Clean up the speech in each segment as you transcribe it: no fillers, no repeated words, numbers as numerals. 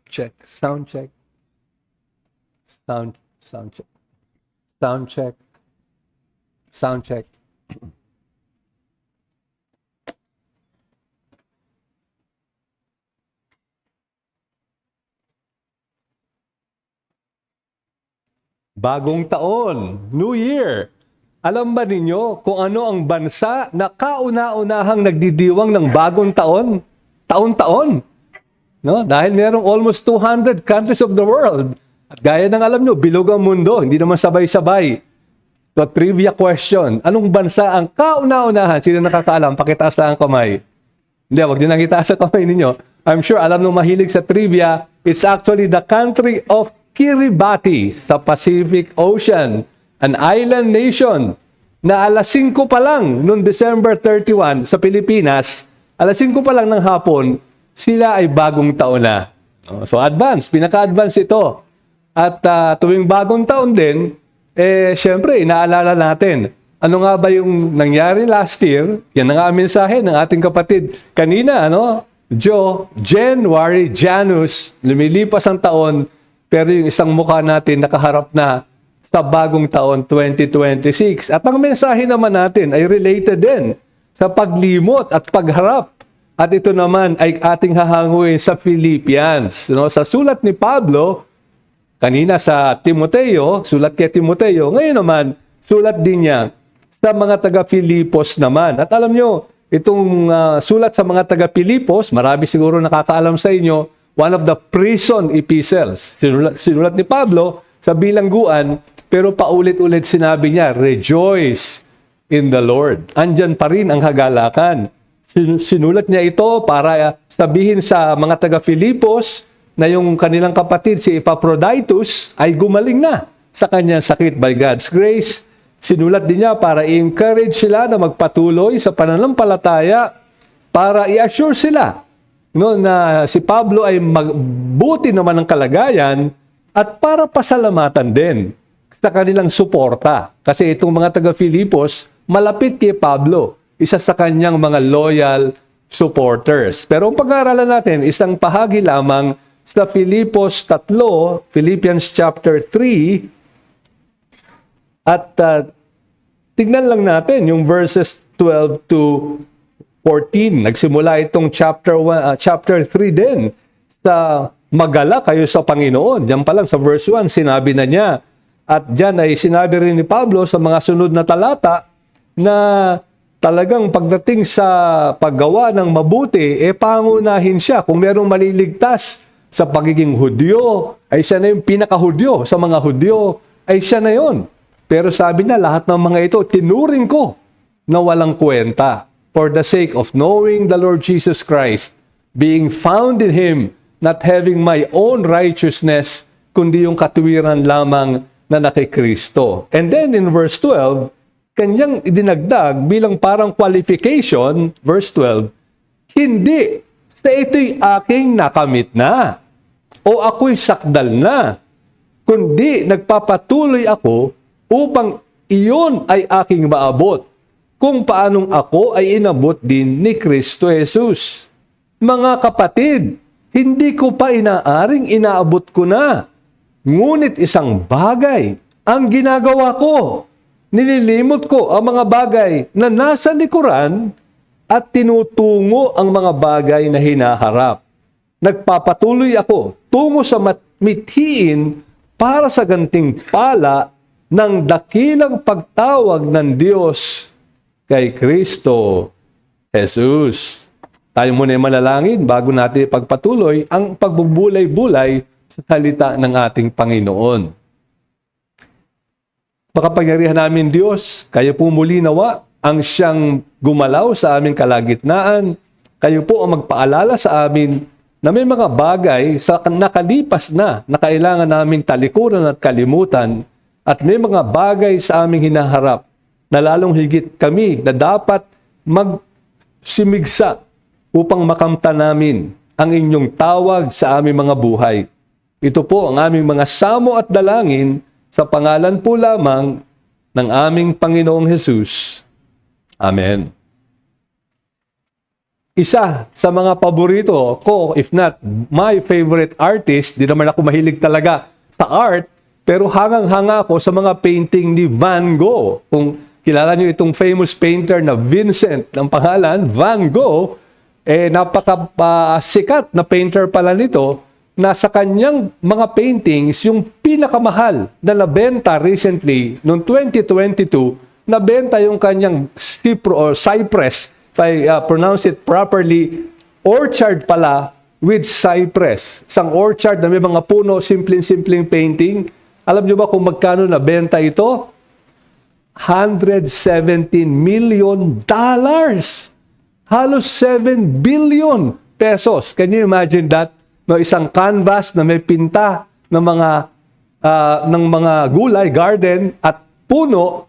Check. Sound check. Sound check. Sound check. Sound check. Bagong taon, New Year. Alam ba ninyo kung ano ang bansa na kauna-unahang nagdidiwang ng bagong taon? Taon-taon. No? Dahil merong almost 200 countries of the world. At gaya ng alam nyo, bilog ang mundo, hindi naman sabay-sabay. So, trivia question. Anong bansa ang kauna-unahan? Sino nakakaalam? Pakitaas lang ang kamay. Hindi, wag nyo nang itaas ang kamay ninyo. I'm sure alam nung mahilig sa trivia, it's actually the country of Kiribati sa Pacific Ocean, an island nation na alas 5 pa lang noong December 31 sa Pilipinas, alas 5 pa lang ng hapon, sila ay bagong taon na. So advance, pinaka-advance ito. At tuwing bagong taon din, syempre, inaalala natin, ano nga ba yung nangyari last year? Yan ang mensahe ng ating kapatid. Kanina, January, Janus, lumilipas ang taon, pero yung isang mukha natin nakaharap na sa bagong taon 2026. At ang mensahe naman natin ay related din sa paglimot at pagharap. At ito naman ay ating hahanguin sa Philippians. Sa sulat ni Pablo, kanina sa Timoteo, sulat kay Timoteo, ngayon naman, sulat din niya sa mga taga-Filipos naman. At alam nyo, itong sulat sa mga taga-Filipos, marami siguro nakakaalam sa inyo, one of the prison epistles. Sinulat ni Pablo sa bilangguan, pero paulit-ulit sinabi niya, rejoice in the Lord. Andyan pa rin ang hagalakan. Sinulat niya ito para sabihin sa mga taga-Filipos na yung kanilang kapatid, si Epaphroditus, ay gumaling na sa kanyang sakit by God's grace. Sinulat din niya para i-encourage sila na magpatuloy sa pananampalataya para i-assure sila na si Pablo ay magbuti naman ng kalagayan at para pasalamatan din sa kanilang suporta. Kasi itong mga taga-Filipos, malapit kay Pablo, isa sa kanyang mga loyal supporters. Pero ang pag-aaralan natin, isang pahagi lamang sa Filipos 3, Philippians chapter 3, at tignan lang natin yung verses 12 to 14. Nagsimula itong chapter 3 din sa magala kayo sa Panginoon. Diyan pa lang sa verse 1, sinabi na niya. At diyan ay sinabi rin ni Pablo sa mga sunod na talata na talagang pagdating sa paggawa ng mabuti, pangunahin siya. Kung merong maliligtas sa pagiging Hudyo, ay siya na yung pinaka-Hudyo. Sa mga Hudyo, ay siya na yon. Pero sabi niya, lahat ng mga ito, tinuring ko na walang kwenta. For the sake of knowing the Lord Jesus Christ, being found in Him, not having my own righteousness, kundi yung katuwiran lamang na kay Kristo. And then in verse 12, kanyang idinagdag bilang parang qualification, verse 12, hindi, sa ito'y aking nakamit na, o ako'y sakdal na, kundi nagpapatuloy ako upang iyon ay aking maabot, kung paanong ako ay inabot din ni Kristo Jesus. Mga kapatid, hindi ko pa inaaring inaabot ko na. Ngunit isang bagay ang ginagawa ko. Nililimot ko ang mga bagay na nasa likuran at tinutungo ang mga bagay na hinaharap. Nagpapatuloy ako tungo sa mithiin para sa gantimpala ng dakilang pagtawag ng Diyos kay Kristo Jesus. Tayo muna ay manalangin bago natin ipagpatuloy ang pagbubulay-bulay sa salita ng ating Panginoon. Makapangyarihan namin Diyos, kayo po muli nawa ang siyang gumalaw sa aming kalagitnaan. Kayo po ang magpaalala sa amin na may mga bagay sa nakalipas na kailangan naming talikuran at kalimutan, at may mga bagay sa aming hinaharap na lalong higit kami na dapat magsimigsa upang makamta namin ang inyong tawag sa aming mga buhay. Ito po ang aming mga samo at dalangin sa pangalan po lamang ng aming Panginoong Hesus. Amen. isa sa mga paborito ko, if not my favorite artist, di naman ako mahilig talaga sa art, pero hangang-hanga ako sa mga painting ni Van Gogh. Kung kilala nyo itong famous painter na Vincent, ng pangalan, Van Gogh, napaka-sikat na painter pala nito, na sa kanyang mga paintings, yung pinakamahal na nabenta recently, noong 2022, nabenta yung kanyang cypress, if I pronounce it properly, orchard pala with cypress. Isang orchard na may mga puno, simpleng-simpleng painting. Alam nyo ba kung magkano nabenta ito? $117 million. Halos 7 billion pesos. Can you imagine that? No, isang canvas na may pinta ng mga gulay, garden at puno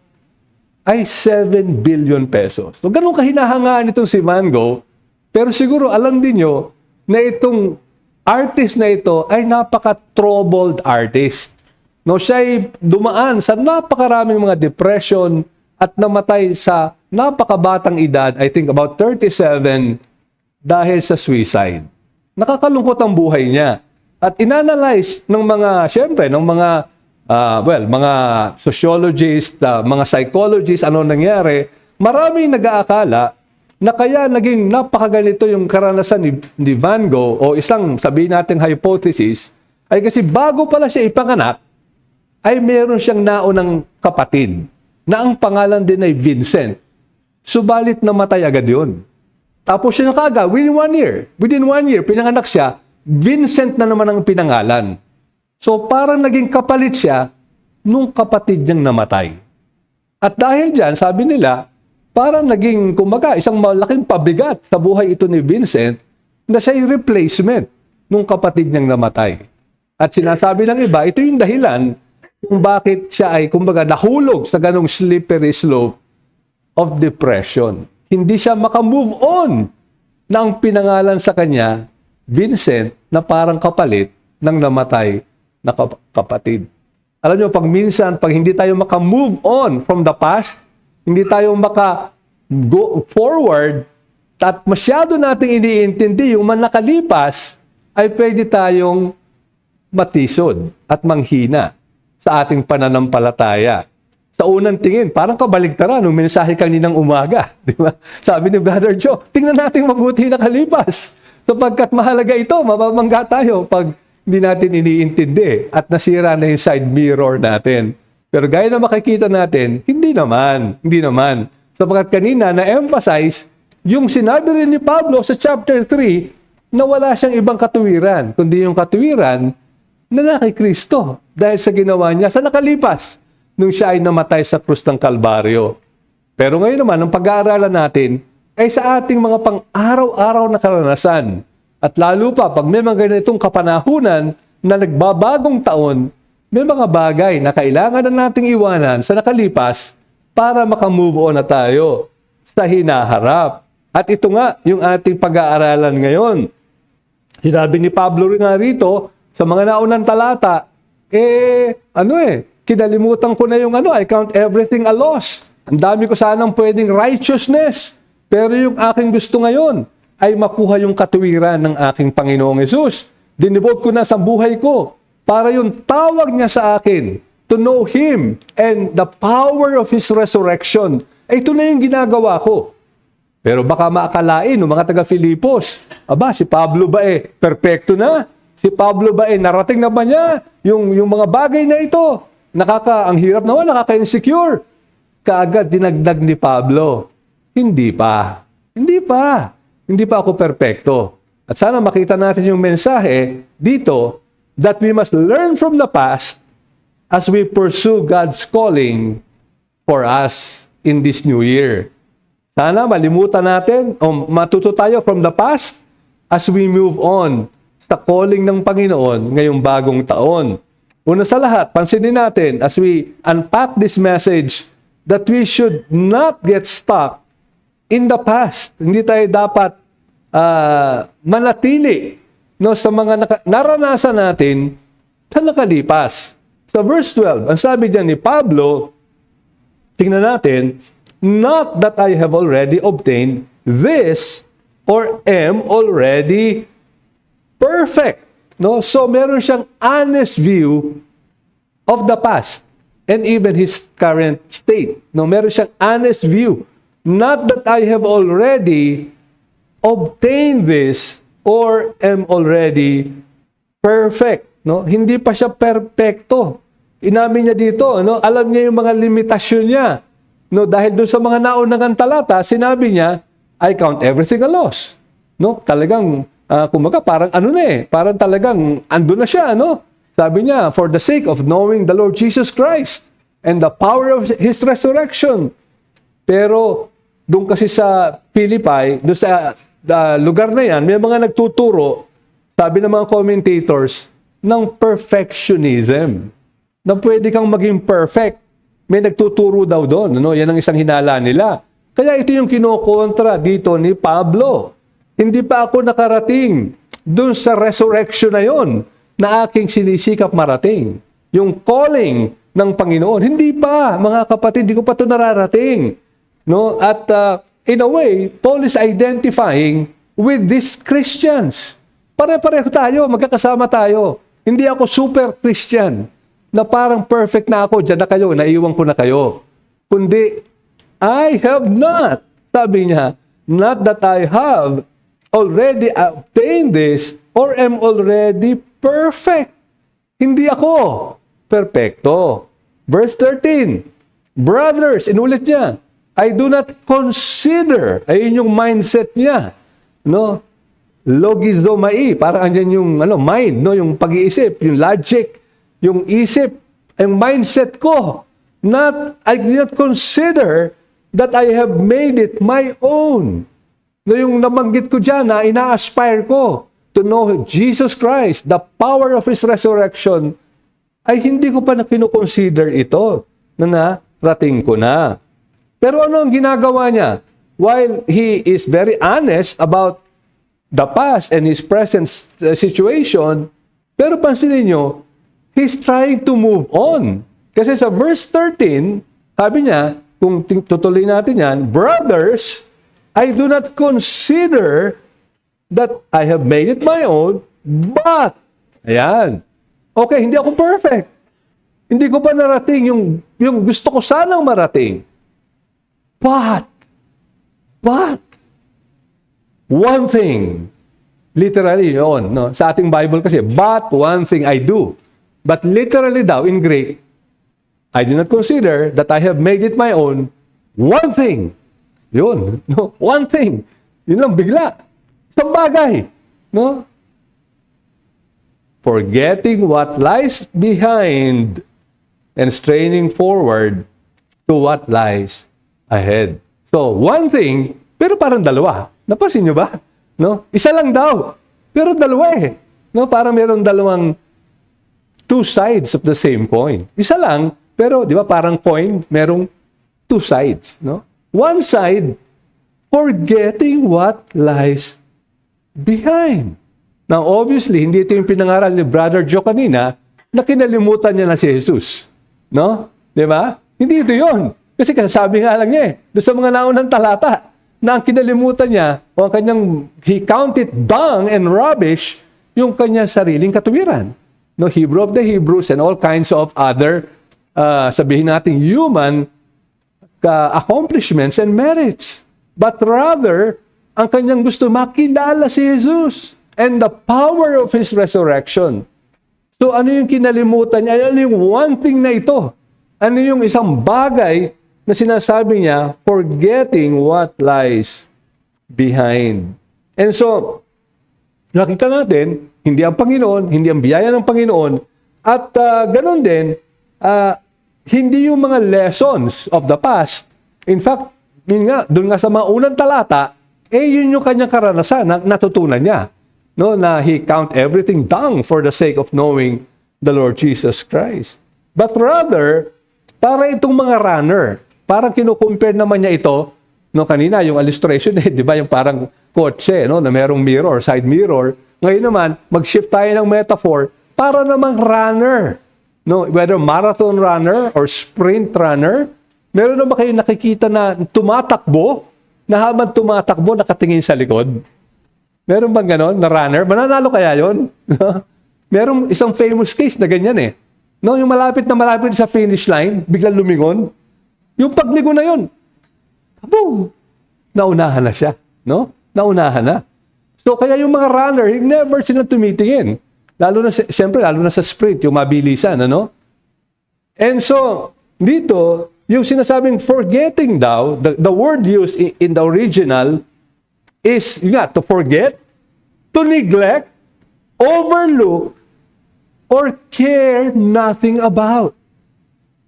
ay 7 billion pesos. So, ganun kahinahangaan itong si Van Gogh, pero siguro alam din nyo na itong artist na ito ay napaka-troubled artist. No, siya ay dumaan sa napakaraming mga depression at namatay sa napakabatang edad, I think about 37, dahil sa suicide. Nakakalungkot ang buhay niya. At inanalyze ng mga, syempre, ng mga, mga sociologists, mga psychologists, ano nangyari, maraming nag-aakala na kaya naging napakaganito yung karanasan ni Van Gogh, o isang, sabihin natin, hypothesis, ay kasi bago pala siya ipanganak, ay meron siyang naunang kapatid na ang pangalan din ay Vincent. Subalit namatay agad yun. Tapos siya nakaga, within 1 year, pinanganak siya, Vincent na naman ang pinangalan. So parang naging kapalit siya nung kapatid niyang namatay. At dahil dyan, sabi nila, parang naging, kumbaga, isang malaking pabigat sa buhay ito ni Vincent na siya'y replacement nung kapatid niyang namatay. At sinasabi ng iba, ito yung dahilan kung bakit siya ay, kumbaga, nahulog sa ganong slippery slope of depression. Hindi siya makamove on na ang pinangalan sa kanya, Vincent, na parang kapalit ng namatay na kapatid. Alam nyo, pag hindi tayo makamove on from the past, hindi tayo maka-go forward, at masyado nating iniintindi yung nakalipas, ay pwede tayong matisod at manghina sa ating pananampalataya. Sa unang tingin, parang kabaligtaran nung mensahe kaninang umaga. Di ba? Sabi ni Brother Joe, tingnan natin mabuti nakalipas. Sapagkat mahalaga ito, mababangga tayo pag hindi natin iniintindi at nasira na yung side mirror natin. Pero gaya na makikita natin, hindi naman. Sapagkat kanina na-emphasize yung sinabi rin ni Pablo sa chapter 3 na wala siyang ibang katuwiran, kundi yung katuwiran na kay Kristo dahil sa ginawa niya sa nakalipas nung siya ay namatay sa krus ng Kalbaryo. Pero ngayon naman, ang pag-aaralan natin ay sa ating mga pang-araw-araw na karanasan. At lalo pa, pag may mga ganitong kapanahunan na nagbabagong taon, may mga bagay na kailangan na nating iwanan sa nakalipas para makamove on na tayo sa hinaharap. At ito nga yung ating pag-aaralan ngayon. Sinabi ni Pablo rin nga rito, sa mga naunang talata, kinalimutan ko na yung I count everything a loss. Ang dami ko sanang pwedeng righteousness. Pero yung aking gusto ngayon ay makuha yung katuwiran ng aking Panginoong Hesus. Dinibot ko na sa buhay ko para yung tawag niya sa akin to know Him and the power of His resurrection. Ito na yung ginagawa ko. Pero baka maakalain ng mga taga-Filipos, si Pablo ba perfecto na? Si Pablo ba narating na ba niya yung mga bagay na ito? Ang hirap naman, nakaka-insecure. Kaagad dinagdag ni Pablo, Hindi pa ako perfecto. At sana makita natin yung mensahe dito that we must learn from the past as we pursue God's calling for us in this new year. Sana malimutan natin o matuto tayo from the past as we move on sa calling ng Panginoon ngayong bagong taon. Una sa lahat, pansinin natin as we unpack this message that we should not get stuck in the past. Hindi tayo dapat manatili sa mga naranasan natin sa nakalipas. Sa verse 12, ang sabi diyan ni Pablo, tingnan natin, not that I have already obtained this or am already perfect. No? So meron siyang honest view of the past and even his current state. No, meron siyang honest view. Not that I have already obtained this or am already perfect. No? Hindi pa siya perfecto. Inamin niya dito, no? Alam niya yung mga limitasyon niya. No, dahil doon sa mga naunang talata, sinabi niya, I count everything a loss. No? Talagang kumaga parang parang talagang ando na siya, no? Sabi niya, for the sake of knowing the Lord Jesus Christ and the power of His resurrection. Pero doon kasi sa Philippi, doon sa lugar na yan, may mga nagtuturo, sabi ng mga commentators, ng perfectionism. Na pwede kang maging perfect. May nagtuturo daw doon. No? Yan ang isang hinala nila. Kaya ito yung kinokontra dito ni Pablo. Hindi pa ako nakarating doon sa resurrection na yon na aking sinisikap marating. Yung calling ng Panginoon. Hindi pa, mga kapatid, hindi ko pa ito nararating. No? At in a way, Paul is identifying with these Christians. Pare-pareho tayo, magkakasama tayo. Hindi ako super Christian na parang perfect na ako, dyan na kayo, naiwan ko na kayo. Kundi, I have not, sabi niya, not that I have already obtained this or am already perfect. Hindi ako perfecto. Verse 13, brothers, inulit niya, I do not consider, ayun yung mindset niya, no? Logizomai, parang andyan yung mind, no? Yung pag-iisip, yung logic, yung isip, yung mindset ko. I do not consider that I have made it my own. No, yung nabanggit ko dyan na ina-aspire ko to know Jesus Christ, the power of His resurrection, ay hindi ko pa na kinukonsider ito na narating ko na. Pero ano ang ginagawa niya? While he is very honest about the past and his present situation, pero pansinin nyo, he's trying to move on. Kasi sa verse 13, sabi niya, kung tutuloy natin yan, brothers, I do not consider that I have made it my own, but, ayan, okay, hindi ako perfect. Hindi ko pa narating yung gusto ko sanang marating. But, one thing, literally yun, no? Sa ating Bible kasi, but one thing I do. But literally daw, in Greek, I do not consider that I have made it my own. One thing. Yun. No? One thing. Yun lang, bigla. Isang bagay. No? Forgetting what lies behind and straining forward to what lies ahead. So, one thing, pero parang dalawa. Napansin nyo ba? No? Isa lang daw. Pero dalawa eh. No? Parang meron dalawang two sides of the same coin. Isa lang, pero di ba parang coin, merong two sides. No? One side, forgetting what lies behind. Now, obviously, hindi ito yung pinangaral ni Brother Joe kanina na kinalimutan niya na si Jesus. No? Di ba? Hindi ito yun. Kasi sabi nga lang niya doon sa mga naunang talata, na ang kinalimutan niya, o ang kanyang, he counted dung and rubbish, yung kanyang sariling katuwiran. No, Hebrew of the Hebrews and all kinds of other, sabihin natin, human accomplishments and merits. But rather, ang kanyang gusto makilala si Jesus and the power of His resurrection. So ano yung kinalimutan niya? Ano yung one thing na ito? Ano yung isang bagay na sinasabi niya, forgetting what lies behind. And so, nakita natin, hindi ang Panginoon, hindi ang biyaya ng Panginoon, at ganun din, hindi yung mga lessons of the past. In fact, yun nga, doon nga sa mga unang talata, yun yung kanyang karanasan na natutunan niya. No, na he count everything dung for the sake of knowing the Lord Jesus Christ. But rather, para itong mga runner, parang kinukumpare naman niya ito, no, kanina yung illustration, di ba, yung parang kotse, no, na merong mirror, side mirror. Ngayon naman, mag-shift tayo ng metaphor para namang runner. No, whether marathon runner or sprint runner, meron na ba kayo nakikita na tumatakbo na habang tumatakbo, nakatingin sa likod? Meron bang ganon na runner? Mananalo kaya yun? Merong isang famous case na ganyan eh. No, yung malapit na malapit sa finish line, biglang lumingon. Yung pagligo na yun, boom! Naunahan na siya. No? Naunahan na. So, kaya yung mga runner, never sila tumitingin. Lalo na, siyempre, lalo na sa sprint, yung mabilisan, ano? And so, dito, yung sinasabing forgetting daw, the word used in the original is, yun nga, to forget, to neglect, overlook, or care nothing about.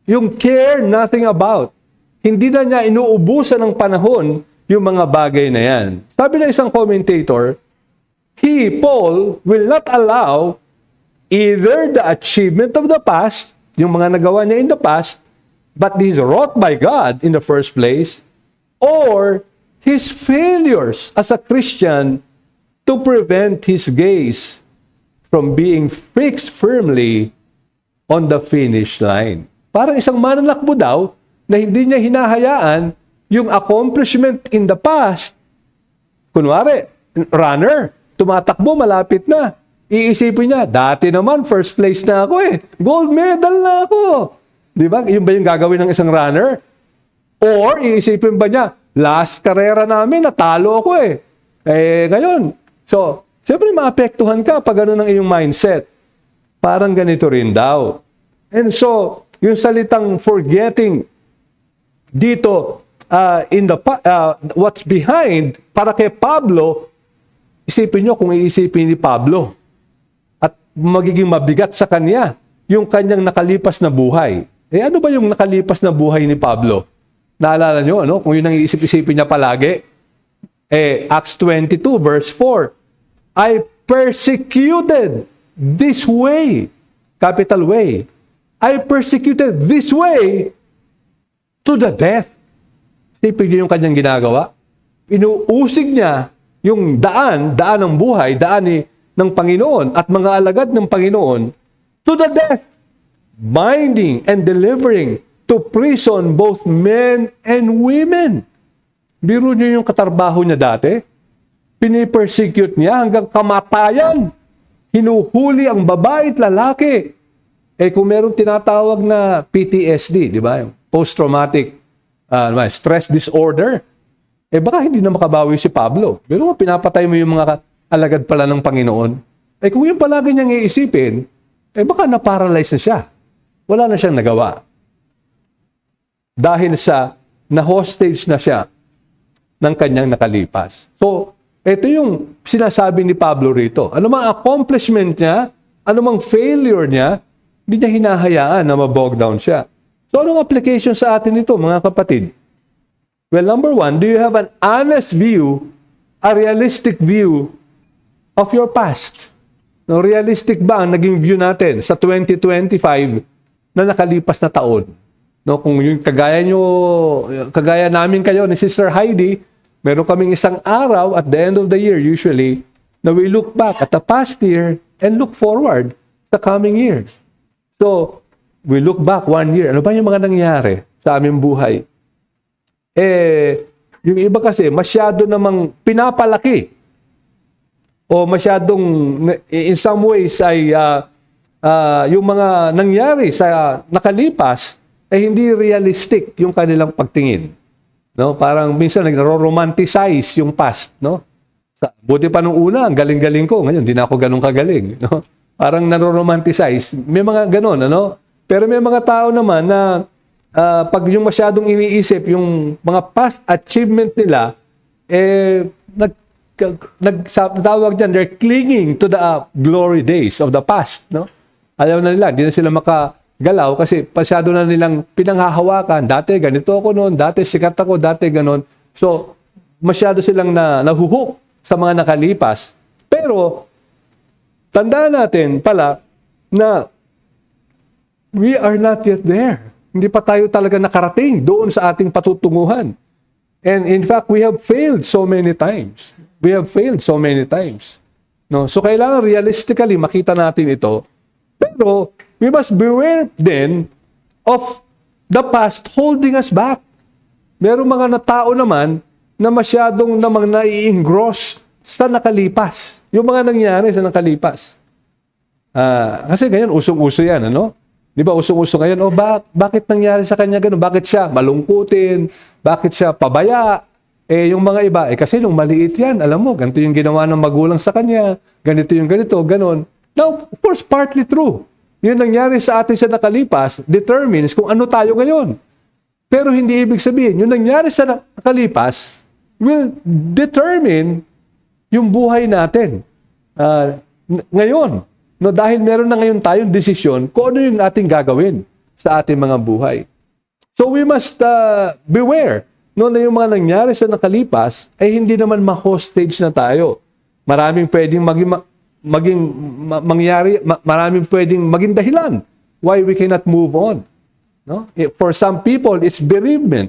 Yung care nothing about. Hindi na niya inuubusan ng panahon yung mga bagay na yan. Sabi ng isang commentator, Paul, will not allow either the achievement of the past, yung mga nagawa niya in the past, but these wrought by God in the first place, or his failures as a Christian to prevent his gaze from being fixed firmly on the finish line. Parang isang mananakbo daw na hindi niya hinahayaan yung accomplishment in the past. Kunwari, runner, tumatakbo, malapit na. Iisipin niya, dati naman, first place na ako eh. Gold medal na ako. Di ba? Yun ba yung gagawin ng isang runner? Or, iisipin ba niya, last karera namin, natalo ako eh. Ngayon. So, siyempre maapektuhan ka pag ano ng iyong mindset. Parang ganito rin daw. And so, yung salitang forgetting dito, what's behind, para kay Pablo, isipin nyo kung iisipin ni Pablo at magiging mabigat sa kanya yung kanyang nakalipas na buhay. Ano ba yung nakalipas na buhay ni Pablo? Naalala nyo, ano? Kung yun ang iisip-isipin niya palagi. Acts 22 verse 4. I persecuted this way. Capital way. I persecuted this way to the death. Isipin nyo yung kanyang ginagawa. Inuusig niya yung daan ng buhay, ng Panginoon at mga alagad ng Panginoon to the death, binding and delivering to prison both men and women. Biro niyo yung katarbaho niya dati. Pinipersecute niya hanggang kamatayan. Hinuhuli ang babae at lalaki. Kung meron tinatawag na PTSD, di ba? Yung post-traumatic stress disorder, baka hindi na makabawi si Pablo. Pero pinapatay mo yung mga alagad pala ng Panginoon. Kung yung palagi niyang iisipin, baka na-paralyze na siya. Wala na siyang nagawa. Dahil sa na-hostage na siya ng kanyang nakalipas. So, ito yung sinasabi ni Pablo rito. Ano mang accomplishment niya, ano mang failure niya, hindi niya hinahayaan na mabog down siya. So, anong application sa atin ito, mga kapatid? Well, number one, do you have an honest view, a realistic view of your past? No, realistic ba ang naging view natin sa 2025 na nakalipas na taon? No, kung yung kagaya namin kayo ni Sister Heidi, meron kaming isang araw at the end of the year usually na we look back at the past year and look forward sa coming years. So, we look back 1 year. Ano ba yung mga nangyari sa aming buhay? Yung iba kasi masyado namang pinapalaki o masyadong in some ways ay yung mga nangyari sa nakalipas ay hindi realistic yung kanilang pagtingin. No? Parang minsan nagro-romanticize yung past, no? Buti pa nung una, ang galing-galing ko. Ngayon, hindi na ako ganun kagaling, no? Parang naro-romanticize. May mga ganun, ano? Pero may mga tao naman na pag yung masyadong iniisip, yung mga past achievement nila, nagtawag dyan, they're clinging to the glory days of the past, no? Alam na nila, hindi na sila makagalaw kasi masyado na nilang pinanghahawakan. Dati, ganito ako noon. Dati, sikat ako. Dati, ganon. So, masyado silang nahuhook sa mga nakalipas. Pero, tandaan natin pala na we are not yet there. Hindi pa tayo talaga nakarating doon sa ating patutunguhan. And in fact, we have failed so many times. We have failed so many times. No? So, kailangan realistically makita natin ito. Pero, we must beware then of the past holding us back. Merong mga tao naman na masyadong namang nai-engross sa nakalipas. Yung mga nangyari sa nakalipas. Kasi ngayon, usong-uso yan, ano? Di ba, usong-uso ngayon, bakit nangyari sa kanya ganun? Bakit siya malungkutin? Bakit siya pabaya? Yung mga iba, kasi nung maliit yan, alam mo, ganito yung ginawa ng magulang sa kanya, ganito, ganon. Now, of course, partly true. Yung nangyari sa atin sa nakalipas determines kung ano tayo ngayon. Pero hindi ibig sabihin, yung nangyari sa nakalipas will determine yung buhay natin. Ngayon, no, dahil meron na ngayon tayong desisyon kung ano yung ating gagawin sa ating mga buhay. So we must beware no, na yung mga nangyari sa nakalipas ay hindi naman ma-hostage na tayo. Maraming pwedeng maraming pwedeng maging dahilan why we cannot move on. No? For some people, it's bereavement.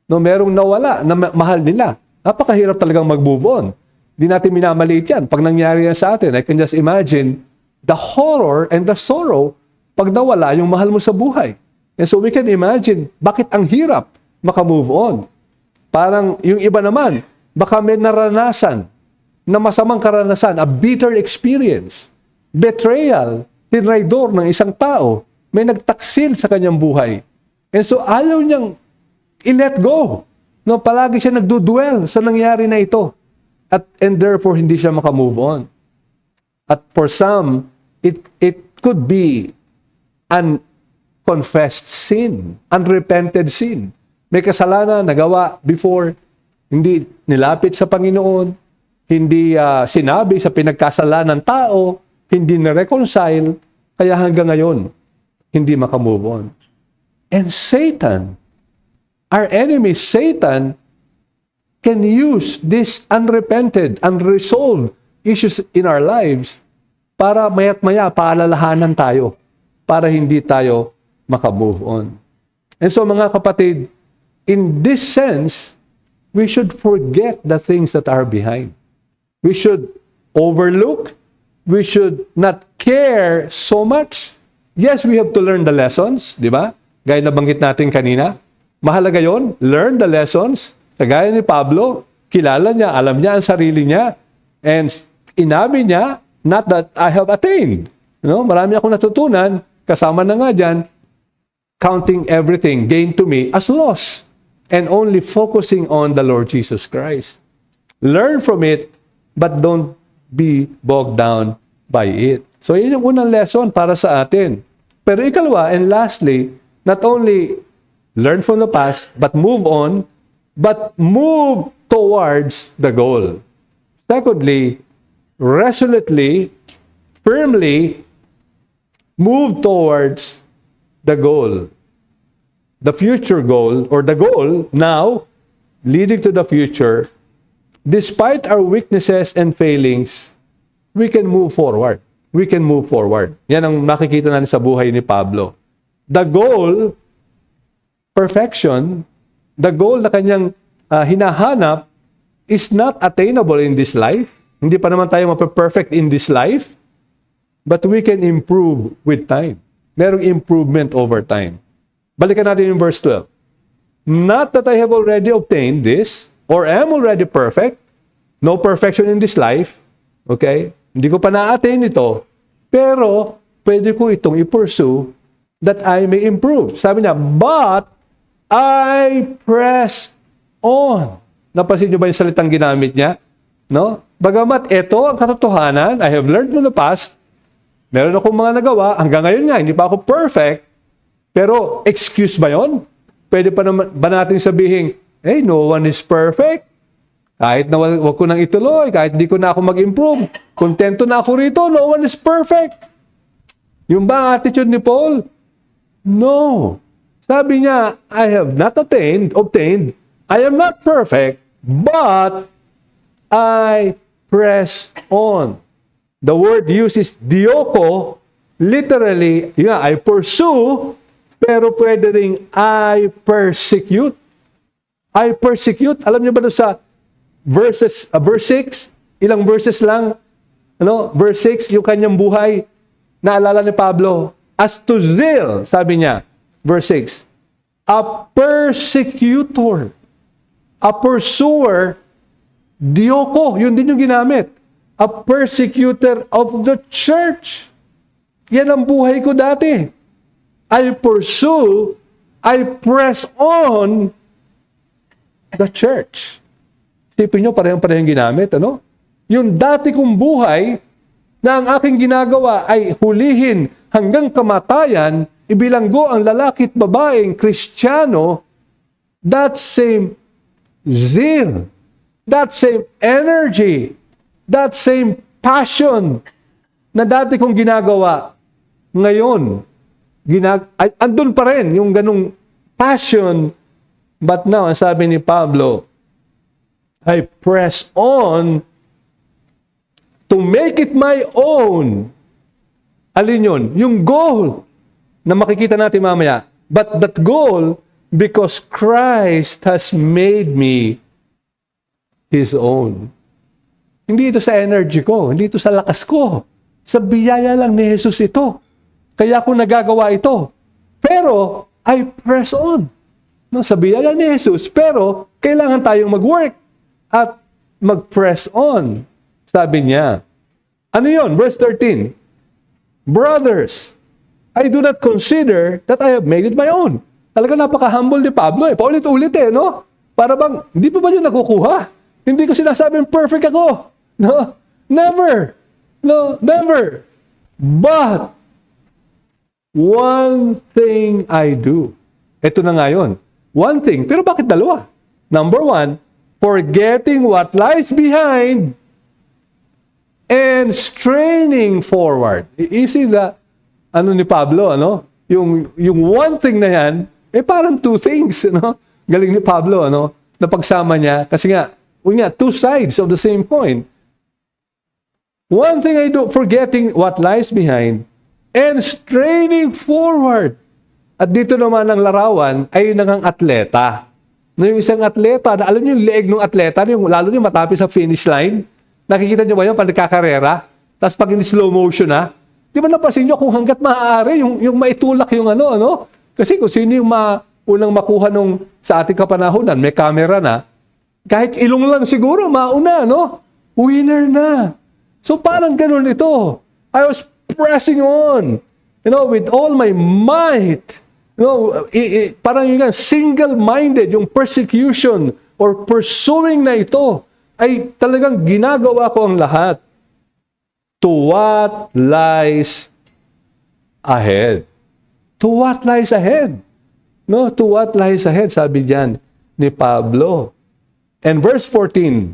No, merong nawala na mahal nila. Napakahirap talagang mag-move on. Hindi natin minamaliit yan. Pag nangyari yan sa atin, I can just imagine the horror and the sorrow pag nawala yung mahal mo sa buhay. And so we can imagine bakit ang hirap maka-move on. Parang yung iba naman, baka may naranasan na masamang karanasan, a bitter experience, betrayal, tinraidor ng isang tao, may nagtaksil sa kanyang buhay. And so ayaw niyang i-let go. No, palagi siya nagdudwell sa nangyari na ito. And therefore, hindi siya maka-move on. At for some, it could be unconfessed sin, unrepented sin. May kasalanan nagawa before, hindi nilapit sa Panginoon, hindi sinabi sa pinagkasala ng tao, hindi na-reconcile, kaya hanggang ngayon, hindi maka-move on. And Satan, our enemy Satan, can use this unrepented, unresolved issues in our lives para maya't maya paalalahanan tayo para hindi tayo maka-move on. And so mga kapatid, in this sense, we should forget the things that are behind. We should overlook. We should not care so much. Yes, we have to learn the lessons, di ba? Gaya na banggit natin kanina. Mahalaga yon, learn the lessons. Kagaya ni Pablo, kilala niya, alam niya ang sarili niya. And inabi niya, not that I have attained. No? Marami akong natutunan, kasama na nga dyan, counting everything gained to me as loss. And only focusing on the Lord Jesus Christ. Learn from it, but don't be bogged down by it. So, yun yung unang lesson para sa atin. Pero ikalawa, and lastly, not only learn from the past, but move on, but move towards the goal. Secondly, resolutely, firmly move towards the goal. The future goal, or the goal now, leading to the future, despite our weaknesses and failings, we can move forward. We can move forward. Yan ang nakikita natin sa buhay ni Pablo. The goal, perfection, the goal na kanyang hinahanap is not attainable in this life. Hindi pa naman tayo mape-perfect in this life, but we can improve with time. Merong improvement over time. Balikan natin yung verse 12. Not that I have already obtained this, or am already perfect, no perfection in this life, okay? Hindi ko pa na-attain ito, pero pwede ko itong i-pursue that I may improve. Sabi niya, but I press on. Napansin niyo ba yung salitang ginamit niya? No? Bagamat ito ang katotohanan, I have learned from the past, meron akong mga nagawa, hanggang ngayon nga, hindi pa ako perfect, pero excuse ba yon? Pwede pa naman ba natin sabihin, hey, no one is perfect. Kahit na wag ko nang ituloy, kahit di ko na ako mag-improve, kontento na ako rito, no one is perfect. Yung ba ang attitude ni Paul? No. Sabi niya, I have not obtained, I am not perfect, but I press on. The word used is dioko, literally, I pursue, pero pwede ring I persecute. I persecute. Alam niyo ba doon sa verse 6? Ilang verses lang? Verse 6, yung kanyang buhay, naalala ni Pablo. As to zeal, sabi niya, verse 6, a persecutor. A pursuer, dioko, yun din yung ginamit. A persecutor of the church. Yan ang buhay ko dati. I pursue, I press on the church. Isipin nyo, parehong-parehong ginamit, ano? Yung dati kong buhay, na ang aking ginagawa ay hulihin hanggang kamatayan, ibilanggo ang lalaki at babaeng Kristiyano, that same zeal, that same energy, that same passion na dati kong ginagawa, ngayon, andun pa rin yung ganung passion, but now, ang sabi ni Pablo, I press on to make it my own. Alin yun? Yung goal na makikita natin mamaya. But that goal, because Christ has made me His own. Hindi ito sa energy ko, hindi ito sa lakas ko. Sa biyaya lang ni Jesus ito. Kaya ako nagagawa ito. Pero, I press on. No, sa biyaya ni Jesus, pero kailangan tayong mag-work at mag-press on. Sabi niya. Ano yun? Verse 13. Brothers, I do not consider that I have made it my own. Talaga napaka-humble ni Pablo eh. Paulit-ulit eh, no? Para bang, hindi pa ba yun nakukuha? Hindi ko sinasabing perfect ako. No? Never. No, never. But, one thing I do. Ito na nga yun. One thing. Pero bakit dalawa? Number one, forgetting what lies behind and straining forward. You see the, ano ni Pablo, ano? Yung one thing na yan, parang two things, no? Galing ni Pablo, ano? Napagsama niya. Kasi nga, two sides of the same coin. One thing I do, forgetting what lies behind and straining forward. At dito naman ang larawan ay yun ang atleta. No, yung isang atleta, na alam niyo yung leeg ng atleta, yung, lalo niyo matapos sa finish line. Nakikita niyo ba yun pag nagkakarera? Tapos pag in slow motion na, di ba napansin niyo kung hanggat maaari, yung maitulak yung ano? Kasi kung sino yung unang makuha nung sa ating kapanahunan, may camera na, kahit ilong lang siguro, mauna, no? Winner na. So parang ganun ito. I was pressing on, with all my might. Parang yung single-minded, yung persecution or pursuing na ito, ay talagang ginagawa ko ang lahat to what lies ahead. To what lies ahead. No, to what lies ahead, sabi diyan ni Pablo. And verse 14,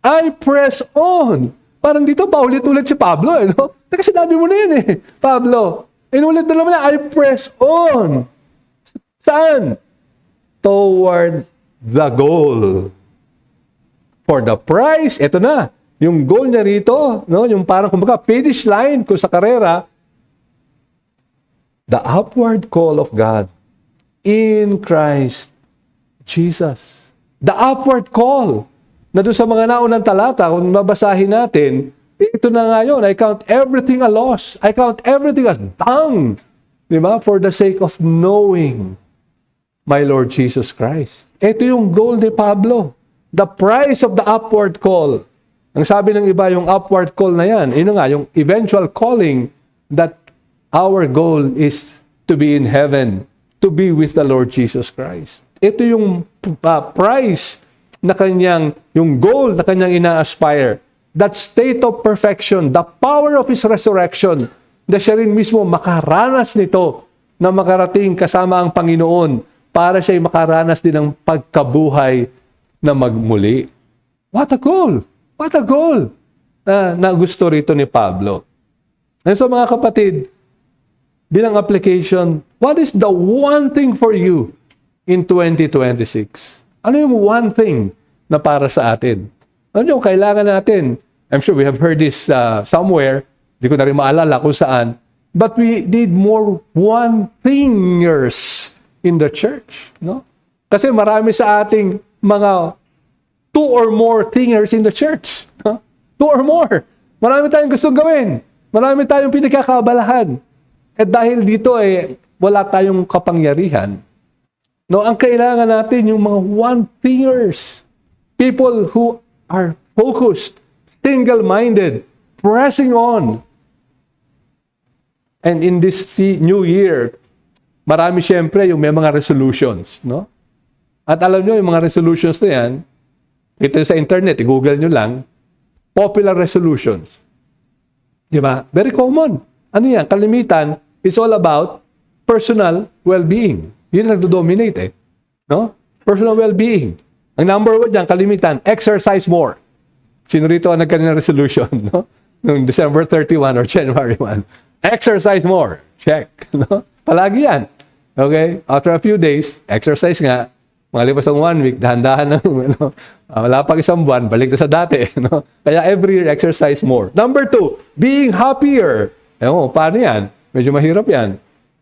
I press on. Parang dito, paulit-ulit si Pablo, no? Kasi sinabi mo na yan Pablo. Inulit na naman niya, I press on. Saan? Toward the goal. For the prize, eto na. Yung goal niya rito, no? Yung parang kumbaga finish line ko sa karera, the upward call of God in Christ Jesus. The upward call. Na doon sa mga naunang talata, kung mabasahin natin, ito na nga yun, I count everything a loss. I count everything as dung. Di ba? For the sake of knowing my Lord Jesus Christ. Ito yung goal ni Pablo. The price of the upward call. Ang sabi ng iba, yung upward call na yan, yun nga, yung eventual calling that our goal is to be in heaven, to be with the Lord Jesus Christ. Ito yung price na kanyang, yung goal na kanyang ina-aspire. That state of perfection, the power of His resurrection, na siya rin mismo makaranas nito na makarating kasama ang Panginoon para siya makaranas din ng pagkabuhay na magmuli. What a goal! What a goal! Na gusto rito ni Pablo. And so mga kapatid, bilang application, what is the one thing for you in 2026? Ano yung one thing na para sa atin? Ano yung kailangan natin? I'm sure we have heard this somewhere. Hindi ko na rin maalala kung saan. But we need more one-thingers in the church. No? Kasi marami sa ating mga two or more thingers in the church. No? Two or more. Marami tayong gustong gawin. Marami tayong pinagkakabalahan. At dahil dito wala tayong kapangyarihan No, ang kailangan natin yung mga one-thingers. People who are focused, single-minded, pressing on. And in this new year, marami siyempre yung may mga resolutions, no? At alam nyo, yung mga resolutions na yan, ito sa internet, i-google nyo lang, popular resolutions. Di ba? Very common. Ano yan? Kalimitan, it's all about personal well-being. Yun ang nagdo-dominate no? Personal well-being. Ang number one dyan, kalimitan, exercise more. Sino rito ang nagkaroon ng resolution, no? Noong December 31 or January 1. Exercise more. Check. No? Palagi yan. Okay? After a few days, exercise nga. Malipas ng 1 week, dahan-dahan ng, wala pang isang buwan, balik na sa dati. No? Kaya every year, exercise more. Number 2, being happier. Paano yan? Medyo mahirap yan.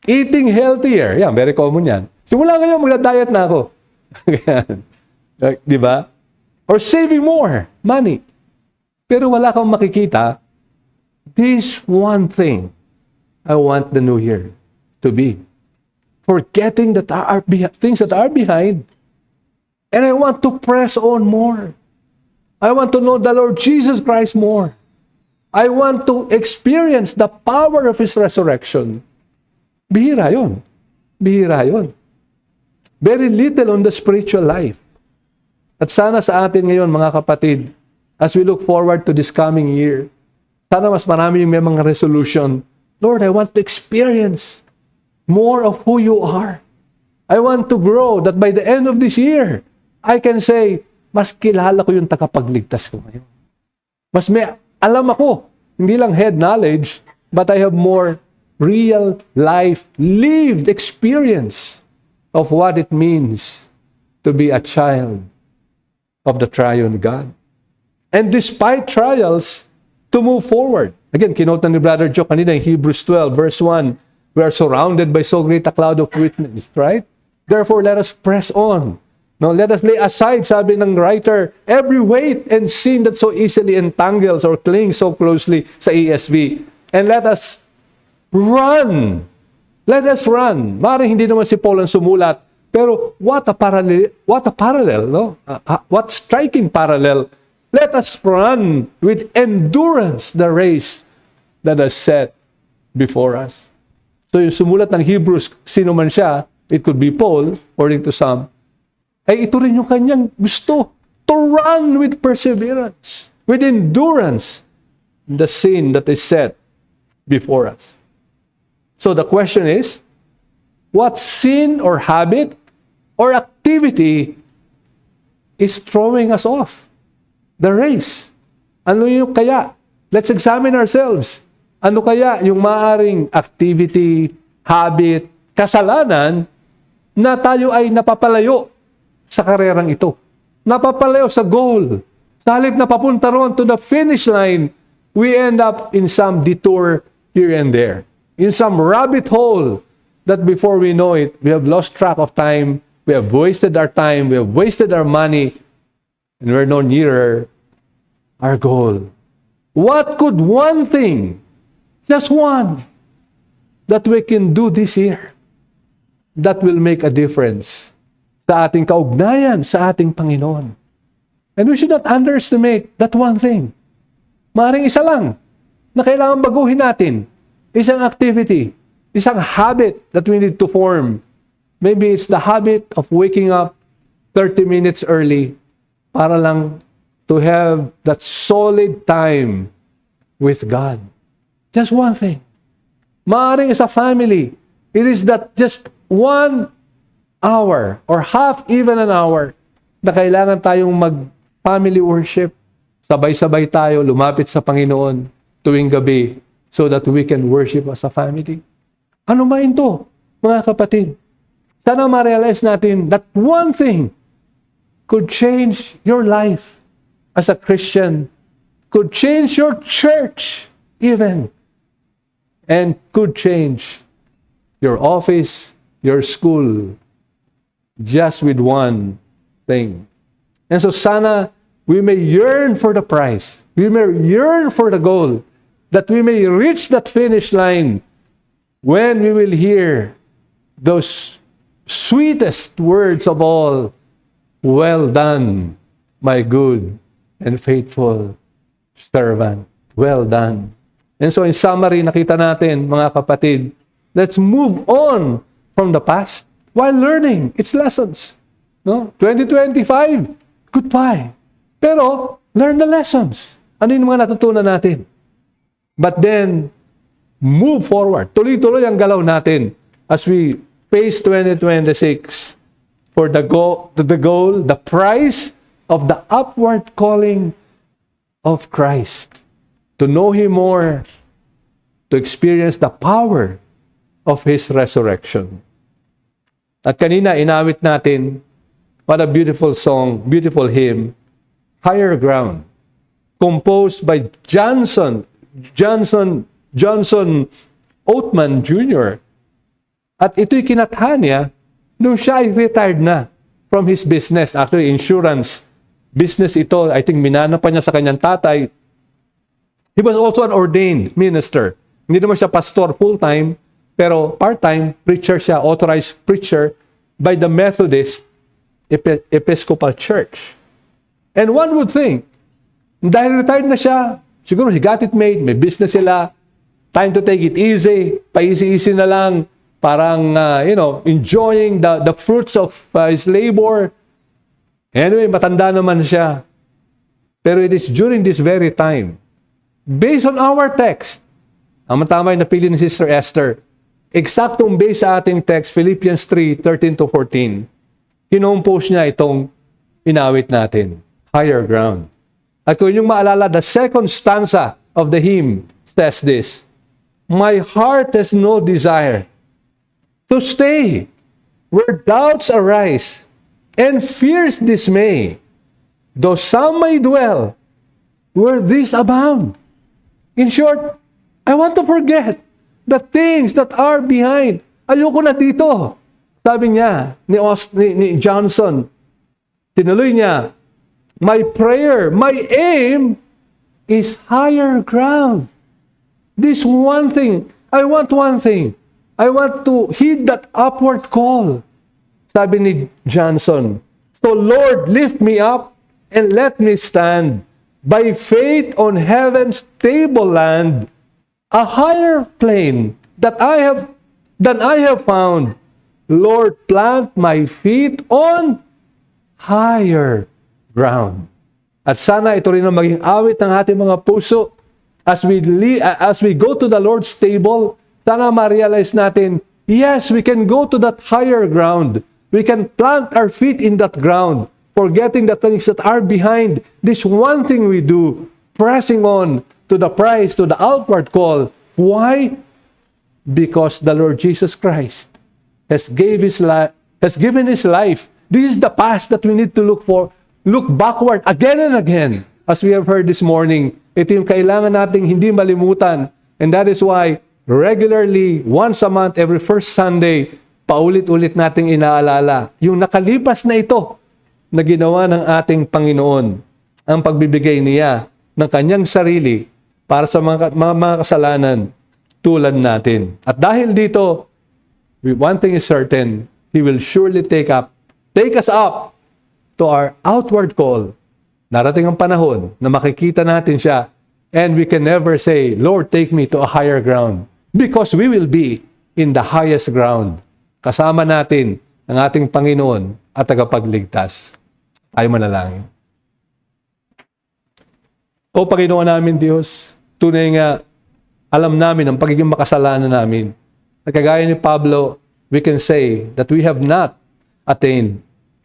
Eating healthier. Yan, very common yan. Simula ngayon, magda-diet na ako. Di ba? Or saving more money. Pero wala kang makikita, this one thing I want the new year to be. Forgetting that things that are behind. And I want to press on more. I want to know the Lord Jesus Christ more. I want to experience the power of His resurrection. Bihira yun. Bihira yun. Very little on the spiritual life. At sana sa atin ngayon, mga kapatid, as we look forward to this coming year, sana mas marami yung may mga resolution. Lord, I want to experience more of who you are. I want to grow that by the end of this year, I can say, mas kilala ko yung tagapagligtas ko ngayon. Mas may alam ako, hindi lang head knowledge, but I have more real life, lived experience of what it means to be a child of the triune God. And despite trials, to move forward. Again, kinota ni Brother Joe kanina in Hebrews 12, verse 1, we are surrounded by so great a cloud of witnesses, right? Therefore, let us press on. No, let us lay aside, sabi ng writer, every weight and sin that so easily entangles or clings so closely sa ESV. And let us run. Let us run. Maaaring hindi naman si Paul ang sumulat, pero what a parallel, no? What striking parallel. Let us run with endurance the race that is set before us. So yung sumulat ng Hebrews, sino man siya, it could be Paul, according to some, ay ito rin yung kanyang gusto, to run with perseverance, with endurance, the sin that is set before us. So the question is, what sin or habit or activity is throwing us off the race? Ano yung kaya? Let's examine ourselves. Ano kaya yung maaring activity, habit, kasalanan na tayo ay napapalayo sa karerang ito? Napapalayo sa goal. Sa halip na papunta ron to the finish line, we end up in some detour here and there. In some rabbit hole that before we know it, we have lost track of time, we have wasted our time, we have wasted our money, and we're no nearer our goal. What could one thing, just one, that we can do this year that will make a difference sa ating kaugnayan sa ating Panginoon? And we should not underestimate that one thing. Maaaring isa lang na kailangan baguhin natin. Isang activity, isang habit that we need to form. Maybe it's the habit of waking up 30 minutes early para lang to have that solid time with God. Just one thing. Maaaring sa family, it is that just 1 hour or half even an hour na kailangan tayong mag-family worship. Sabay-sabay tayo lumapit sa Panginoon tuwing gabi so that we can worship as a family. Ano ba ito, mga kapatid? Sana ma-realize natin that one thing could change your life as a Christian, could change your church even, and could change your office, your school, just with one thing. And so sana we may yearn for the prize, we may yearn for the goal, that we may reach that finish line when we will hear those sweetest words of all, "Well done, my good and faithful servant." Well done. And so in summary, nakita natin, mga kapatid, let's move on from the past while learning its lessons. No? 2025, goodbye. Pero, learn the lessons. Ano yung mga natutunan natin? But then, move forward. Tuloy-tuloy ang galaw natin as we face 2026 for the goal, the prize of the upward calling of Christ. To know Him more, to experience the power of His resurrection. At kanina, inawit natin, what a beautiful song, beautiful hymn, Higher Ground, composed by Johnson Oatman Jr. At ito'y kinatha niya nung siya ay retired na from his business. Actually, insurance business ito. I think minana pa niya sa kanyang tatay. He was also an ordained minister. Hindi naman siya pastor full-time, pero part-time preacher siya, authorized preacher by the Methodist Episcopal Church. And one would think, dahil retired na siya, siguro he got it made, may business sila, time to take it easy, pa-easy-easy na lang, parang, enjoying the fruits of his labor. Anyway, matanda naman siya. Pero it is during this very time, based on our text, ang matamay napili ni Sister Esther, eksaktong based sa ating text, Philippians 3:13-14, kinompose niya itong inawit natin, Higher Ground. At kung inyong maalala, the second stanza of the hymn says this, "My heart has no desire to stay where doubts arise and fears dismay, though some may dwell where these abound." In short, I want to forget the things that are behind. Ayoko na dito. Sabi niya, ni Johnson, tinuloy niya, my prayer, my aim is higher ground. This one thing, I want one thing. I want to heed that upward call. Sabi ni Johnson, so Lord, lift me up and let me stand by faith on heaven's stable land, a higher plane than I have found. Lord, plant my feet on higher ground. At sana ito rin ang maging awit ng ating mga puso as we go to the Lord's table. Sana ma-realize natin, yes, we can go to that higher ground. We can plant our feet in that ground, forgetting the things that are behind. This one thing we do, pressing on to the prize, to the outward call. Why? Because the Lord Jesus Christ has given His life. This is the past that we need to look backward again and again. As we have heard this morning, ito yung kailangan nating hindi malimutan. And that is why regularly, once a month, every first Sunday, paulit-ulit nating inaalala yung nakalipas na ito na ginawa ng ating Panginoon, ang pagbibigay niya ng kanyang sarili para sa mga kasalanan tulad natin. At dahil dito, one thing is certain, He will surely take us up to our outward call. Darating ang panahon na makikita natin siya and we can never say, Lord, take me to a higher ground. Because we will be in the highest ground. Kasama natin ang ating Panginoon at tagapagligtas. Tayo manalangin. O Panginoon namin Diyos, tunay nga alam namin ang pagiging makasalanan namin. At kagaya ni Pablo, we can say that we have not attained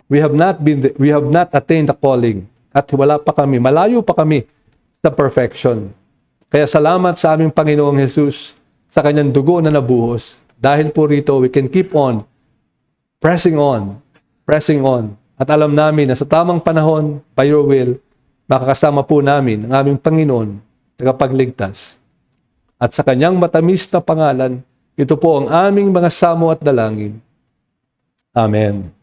the calling at wala pa kami, malayo pa kami sa perfection. Kaya salamat sa aming Panginoong Jesus sa kanyang dugo na nabuhos. Dahil po rito, we can keep on, pressing on. At alam namin na sa tamang panahon, by your will, makakasama po namin ang aming Panginoon, tagapagligtas. At sa kanyang matamis na pangalan, ito po ang aming mga samo at dalangin. Amen.